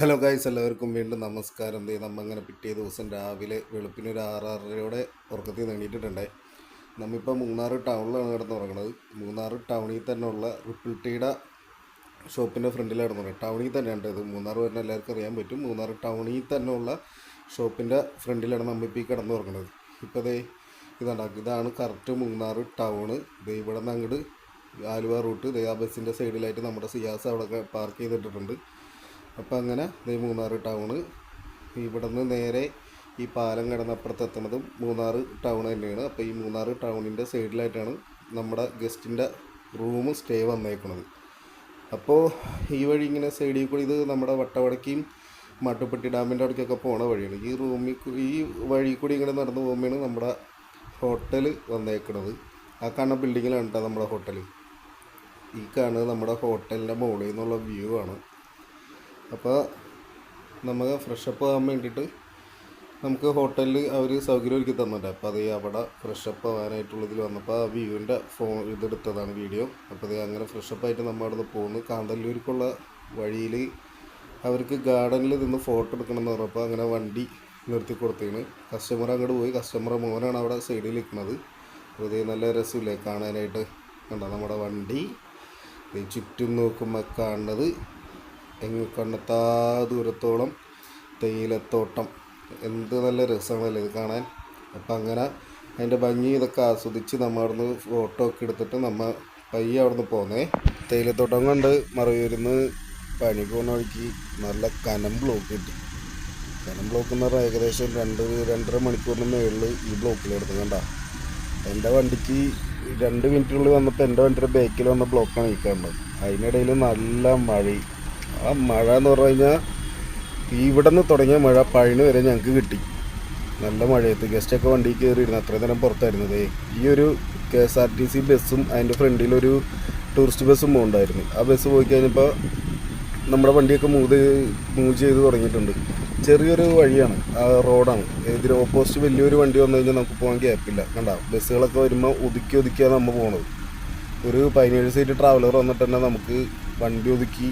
Hello guys, എല്ലാവർക്കും വീണ്ടും നമസ്കാരം. നമ്മങ്ങനെ പിറ്റേ ദിവസം രാവിലെ വെളുപ്പിന് ഒരു 6:30 ഉറക്കത്തിൽ നീണ്ടിട്ടുണ്ടേ. നമ്മിപ്പോൾ മൂന്നാർ ടൗണിലാണ് കിടന്നുറങ്ങുന്നത്. മൂന്നാർ ടൗണിൽ തന്നെ ഉള്ള റിപ്പിൾ ടീയുടെ ഷോപ്പിൻ്റെ ഫ്രണ്ടിലാണ് കിടന്നുറങ്ങുന്നത്. ടൗണിൽ തന്നെയാണ് ഇത്. മൂന്നാർ വരുന്ന എല്ലാവർക്കും അറിയാൻ പറ്റും. മൂന്നാർ ടൗണിൽ തന്നെ ഉള്ള ഷോപ്പിൻ്റെ ഫ്രണ്ടിലാണ് നമ്മിപ്പോൾ ഈ കിടന്നുറങ്ങുന്നത്. ഇപ്പോൾ ഇതാണ് കറക്റ്റ് മൂന്നാർ ടൗണ്. ഇവിടെ നിന്ന് അങ്ങോട്ട് ആലുവ റൂട്ട് ആ ബസ്സിൻ്റെ സൈഡിലായിട്ട് നമ്മുടെ സിയാസ് അവിടെ പാർക്ക് ചെയ്തിട്ടിട്ടുണ്ട്. അപ്പോൾ അങ്ങനെ മൂന്നാർ ടൗണ്. ഇവിടെ നിന്ന് നേരെ ഈ പാലം കിടന്നപ്പുറത്ത് എത്തുന്നതും മൂന്നാർ ടൗൺ തന്നെയാണ്. അപ്പോൾ ഈ മൂന്നാർ ടൗണിൻ്റെ സൈഡിലായിട്ടാണ് നമ്മുടെ ഗസ്റ്റിൻ്റെ റൂം സ്റ്റേ വന്നേക്കുന്നത്. അപ്പോൾ ഈ വഴി ഇങ്ങനെ സൈഡിൽ കൂടി ഇത് നമ്മുടെ വട്ടവടക്കും മാട്ടുപ്പെട്ടി ഡാമിൻ്റെ അവിടേക്കൊക്കെ പോണ വഴിയാണ്. ഈ വഴി കൂടി ഇങ്ങനെ നടന്നു പോകുമ്പോഴാണ് നമ്മുടെ ഹോട്ടൽ വന്നേക്കുന്നത്. ആ കാണുന്ന ബിൽഡിങ്ങിലാണ് കേട്ടോ നമ്മുടെ ഹോട്ടൽ. ഈ കാണുന്നത് നമ്മുടെ ഹോട്ടലിൻ്റെ മുകളിൽ നിന്നുള്ള വ്യൂ ആണ്. അപ്പോൾ നമുക്ക് ഫ്രഷപ്പ് ആകാൻ വേണ്ടിയിട്ട് നമുക്ക് ഹോട്ടലിൽ അവർ സൗകര്യം ഒരുക്കി തന്നിട്ടുണ്ട്. അപ്പോൾ അത് അവിടെ ഫ്രഷപ്പ് ആകാനായിട്ടുള്ളതിൽ വന്നപ്പോൾ ആ വ്യൂവിൻ്റെ ഇതെടുത്തതാണ് വീഡിയോ. അപ്പോൾ അങ്ങനെ ഫ്രഷപ്പായിട്ട് നമ്മൾ അവിടെ നിന്ന് പോകുന്നു. കാന്തല്ലൂർക്കുള്ള വഴിയിൽ അവർക്ക് ഗാർഡനിൽ നിന്ന് ഫോട്ടോ എടുക്കണം എന്ന് പറഞ്ഞപ്പോൾ അങ്ങനെ വണ്ടി നിർത്തി കൊടുത്തതിന് കസ്റ്റമർ അങ്ങോട്ട് പോയി. കസ്റ്റമർ മോനാണ് അവിടെ സൈഡിൽ നിൽക്കുന്നത്. അപ്പോൾ ഇത് നല്ല രസമില്ലേ കാണാനായിട്ട്. കണ്ടോ നമ്മുടെ വണ്ടി ചുറ്റും നോക്കുമ്പോൾ കാണുന്നത് കണ്ണെത്താ ദൂരത്തോളം തേയിലത്തോട്ടം. എന്ത് നല്ല രസമാണല്ലേ ഇത് കാണാൻ. അപ്പം അങ്ങനെ അതിൻ്റെ ഭംഗി ഇതൊക്കെ ആസ്വദിച്ച് നമ്മൾ അവിടുന്ന് ഫോട്ടോ ഒക്കെ എടുത്തിട്ട് നമ്മൾ പയ്യെ അവിടുന്ന് പോന്നേ. തേയിലത്തോട്ടം കണ്ട് മറയൂരിന്ന് പണിക്ക് പോകുന്ന വഴിക്ക് നല്ല കനം ബ്ലോക്ക് കിട്ടി. കനം ബ്ലോക്ക് എന്ന് പറഞ്ഞാൽ ഏകദേശം 2-2.5 മണിക്കൂറിന് മുകളിൽ ഈ ബ്ലോക്കിലെടുത്ത്. കണ്ട എൻ്റെ വണ്ടിക്ക് 2 മിനിറ്റിനുള്ളിൽ വന്നപ്പോൾ എൻ്റെ വണ്ടിയുടെ ബേക്കിൽ വന്ന ബ്ലോക്കാണ് ഈ കാണുന്നത്. അതിനിടയിൽ നല്ല മഴ. ആ മഴ എന്ന് പറഞ്ഞു കഴിഞ്ഞാൽ ഇവിടെ നിന്ന് തുടങ്ങിയ മഴ പഴനി വരെ ഞങ്ങൾക്ക് കിട്ടി. നല്ല മഴയത്ത് ഗസ്റ്റൊക്കെ വണ്ടിയിൽ കയറിയിരുന്നു. അത്രയും നേരം പുറത്തായിരുന്നത്. ഈ ഒരു KSRTC ബസ്സും അതിൻ്റെ ഫ്രണ്ടിലൊരു ടൂറിസ്റ്റ് ബസ്സും പോകുന്നുണ്ടായിരുന്നു. ആ ബസ് പോയി കഴിഞ്ഞപ്പോൾ നമ്മുടെ വണ്ടിയൊക്കെ മൂവ് ചെയ്ത് തുടങ്ങിയിട്ടുണ്ട്. ചെറിയൊരു വഴിയാണ്, ആ റോഡാണ്. ഇതിന് ഓപ്പോസിറ്റ് വലിയൊരു വണ്ടി വന്നു കഴിഞ്ഞാൽ നമുക്ക് പോകാൻ ഗ്യാപ്പില്ല. കണ്ട ബസ്സുകളൊക്കെ വരുമ്പോൾ ഒതുക്കിയാണ് നമ്മൾ പോകുന്നത്. ഒരു 17 സീറ്റ് ട്രാവലർ വന്നിട്ട് തന്നെ നമുക്ക് വണ്ടി ഒതുക്കി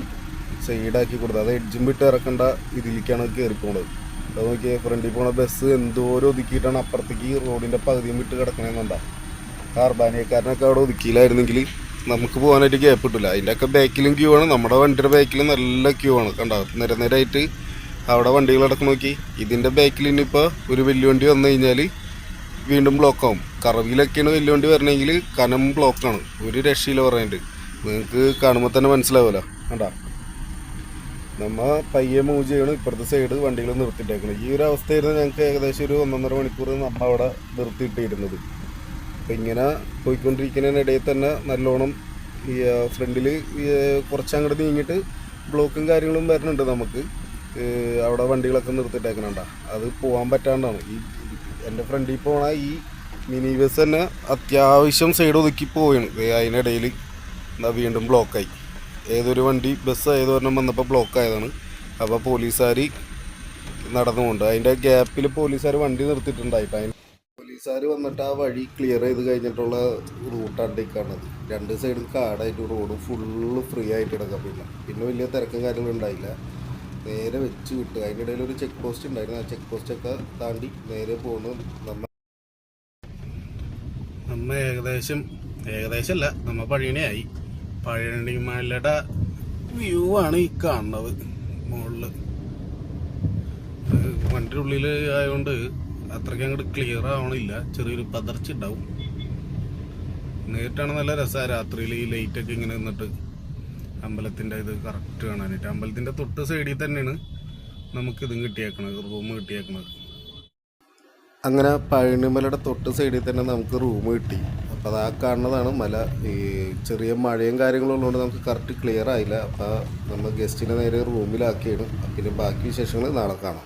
സൈഡാക്കി കൊടുത്തത്. അത് എഡ്ജും വിട്ട് ഇറക്കേണ്ട ഇതിലേക്കാണ് കയറിപ്പോണത്. അത് നോക്കിയാൽ ഫ്രണ്ടിൽ പോണ ബസ് എന്തോരം ഒതുക്കിയിട്ടാണ് അപ്പുറത്തേക്ക് റോഡിൻ്റെ പകുതിയും വിട്ട് കിടക്കണമെന്നുണ്ടാ. കാർബാനിയക്കാരനൊക്കെ അവിടെ ഒതുക്കിയില്ലായിരുന്നെങ്കിൽ നമുക്ക് പോകാനായിട്ട് ഗ്യാപ്പ് കിട്ടില്ല. അതിൻ്റെയൊക്കെ ബാക്കിലും ക്യൂ ആണ്. നമ്മുടെ വണ്ടിയുടെ ബാക്കിലും നല്ല ക്യൂ ആണ്. കണ്ട നിരനിരായിട്ട് അവിടെ വണ്ടികൾ കിടക്കുന്ന നോക്കി. ഇതിൻ്റെ ബാക്കിൽ ഇനിയിപ്പോൾ ഒരു വലിയ വണ്ടി വന്നു കഴിഞ്ഞാൽ വീണ്ടും ബ്ലോക്കാവും. കറവിയിലൊക്കെയാണ് വലിയ വണ്ടി വരണമെങ്കിൽ കനം ബ്ലോക്കാണ്. ഒരു രക്ഷയില്ല പറഞ്ഞിട്ട്. നിങ്ങൾക്ക് കാണുമ്പോൾ തന്നെ മനസ്സിലാവുമല്ലോ. കണ്ടാ നമ്മൾ പയ്യെ മൂവ് ചെയ്യണം. ഇപ്പുറത്തെ സൈഡ് വണ്ടികൾ നിർത്തിയിട്ടേക്കണം. ഈ ഒരു അവസ്ഥയായിരുന്നു ഞങ്ങൾക്ക് ഏകദേശം ഒരു 1.5 മണിക്കൂർ നമ്മൾ അവിടെ നിർത്തിയിട്ടിരുന്നത്. അപ്പം ഇങ്ങനെ പോയിക്കൊണ്ടിരിക്കുന്നതിനിടയിൽ തന്നെ നല്ലോണം ഈ ഫ്രണ്ടിൽ കുറച്ച് അങ്ങോട്ട് നീങ്ങിയിട്ട് ബ്ലോക്കും കാര്യങ്ങളും വരുന്നുണ്ട്. നമുക്ക് അവിടെ വണ്ടികളൊക്കെ നിർത്തിയിട്ടേക്കണണ്ട. അത് പോകാൻ പറ്റാണ്ടാണ്. എൻ്റെ ഫ്രണ്ടിൽ പോണ ഈ മിനി ബസ് തന്നെ അത്യാവശ്യം സൈഡ് ഒതുക്കി പോവുകയാണ്. അതിനിടയിൽ വീണ്ടും ബ്ലോക്കായി. ഏതൊരു വണ്ടി ബസ് ഏതൊരെണ്ണം വന്നപ്പോൾ ബ്ലോക്കായതാണ്. അപ്പോൾ പോലീസുകാർ നടന്നുകൊണ്ട് അതിൻ്റെ ഗ്യാപ്പിൽ പോലീസുകാർ വണ്ടി നിർത്തിയിട്ടുണ്ടായിട്ട് പോലീസുകാർ വന്നിട്ട് ആ വഴി ക്ലിയർ ചെയ്ത് കഴിഞ്ഞിട്ടുള്ള റൂട്ടാണ് ഈ കാണുന്നത്. 2 സൈഡും കാടായിട്ട് റോഡ് ഫുള്ള് ഫ്രീ ആയിട്ട് കിടക്കാം. പിന്നെ വലിയ തിരക്കും കാര്യങ്ങളും ഉണ്ടായില്ല. നേരെ വെച്ച് വിട്ട്. അതിനിടയിൽ ഒരു ചെക്ക് പോസ്റ്റ് ഉണ്ടായിരുന്നു. ആ ചെക്ക് പോസ്റ്റൊക്കെ താണ്ടി നേരെ പോകുന്നു. നമ്മ ഏകദേശം അല്ല, നമ്മ പഴയണിയായി. പഴയണിമലയുടെ വ്യൂ ആണ് ഈ കാണുന്നത്. മുകളിൽ വണ്ടിയുടെ ഉള്ളിൽ ആയതുകൊണ്ട് അത്രയ്ക്ക് അങ്ങോട്ട് ക്ലിയർ ആവണില്ല. ചെറിയൊരു പതർച്ച ഉണ്ടാവും. നേരിട്ടാണ് നല്ല രസമാണ് രാത്രിയിൽ ഈ ലൈറ്റൊക്കെ ഇങ്ങനെ നിന്നിട്ട് അമ്പലത്തിൻ്റെ ഇത് കറക്റ്റ് കാണാനായിട്ട്. അമ്പലത്തിൻ്റെ തൊട്ട് സൈഡിൽ തന്നെയാണ് നമുക്കിതും കിട്ടിയേക്കണത്, റൂം കിട്ടിയേക്കണത്. അങ്ങനെ പഴനിമലയുടെ തൊട്ട് സൈഡിൽ തന്നെ നമുക്ക് റൂം കിട്ടി. അപ്പോൾ അത് ആ കാണുന്നതാണ് മല. ഈ ചെറിയ മഴയും കാര്യങ്ങളും ഉള്ളതുകൊണ്ട് നമുക്ക് കറക്റ്റ് ക്ലിയർ ആയില്ല. അപ്പോൾ നമ്മൾ ഗസ്റ്റിനെ നേരെ റൂമിലാക്കിയാണ്. പിന്നെ ബാക്കി വിശേഷങ്ങൾ നാളെ കാണാം.